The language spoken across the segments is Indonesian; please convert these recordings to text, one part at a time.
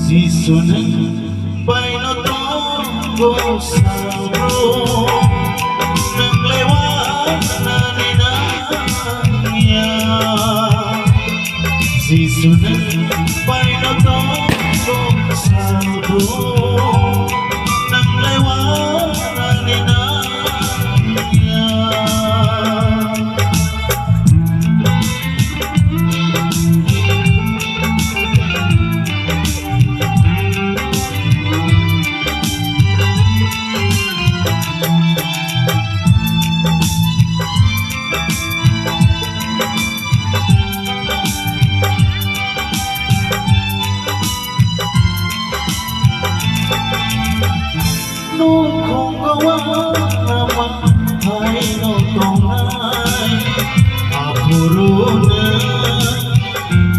Sisunan painotonggo sabro nang lewat na ninangya. Sisunan painotonggo sabro nang lewat na ninangya. Nung kong gawa naman ay notonay apuro na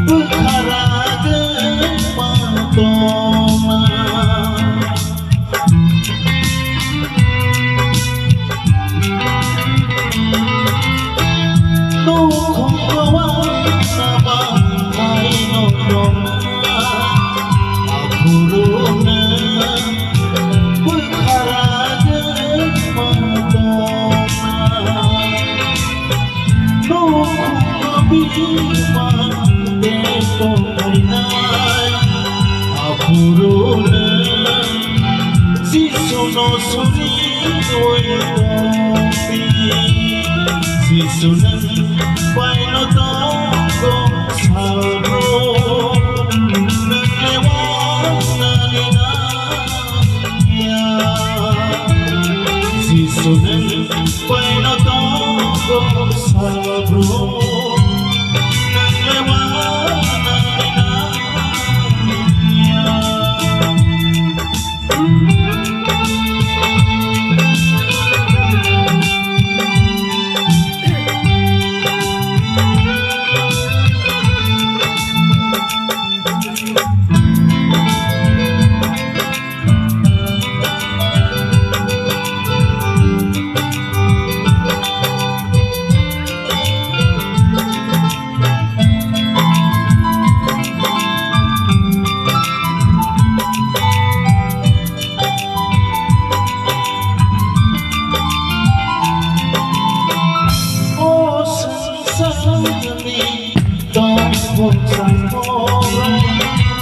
pagkaragan matona. Nung kong gawa naman ay notonay apuro na apuruna sisuno suniwitopi sisunan painotonggo sabro nang lewat na ninangya. Sisunan painotonggo sabro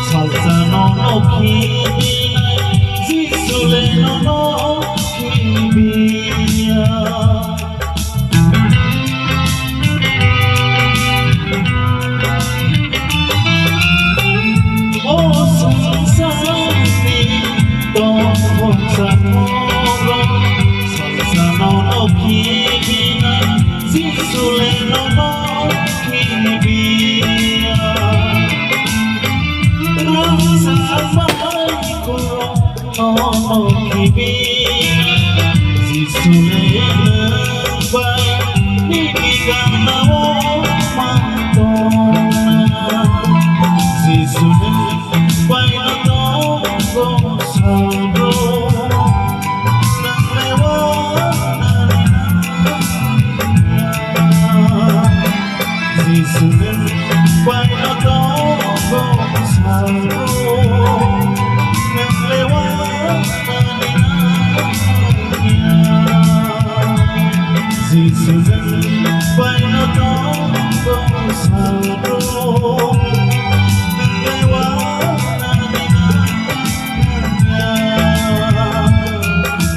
salsa no kibinay sisule no kibiya. Oh salsa ni tong sa moro salsa no kibinay sisule no kibiya. Sabay ko no kibinay sisule ng bay nibigyan na mo matona. Sisule bay na tonggo sabro nang lewat na ninangya. Sisule bay na tonggo sabro nang lewat na ninangya. Sisunan painotonggo sabro nang lewat na ninangya.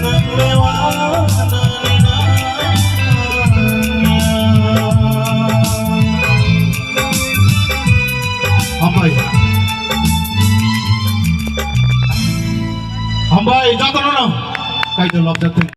Nang lewat na ninangya. Hambay, jatuh nono. Kayak dalam jatuh.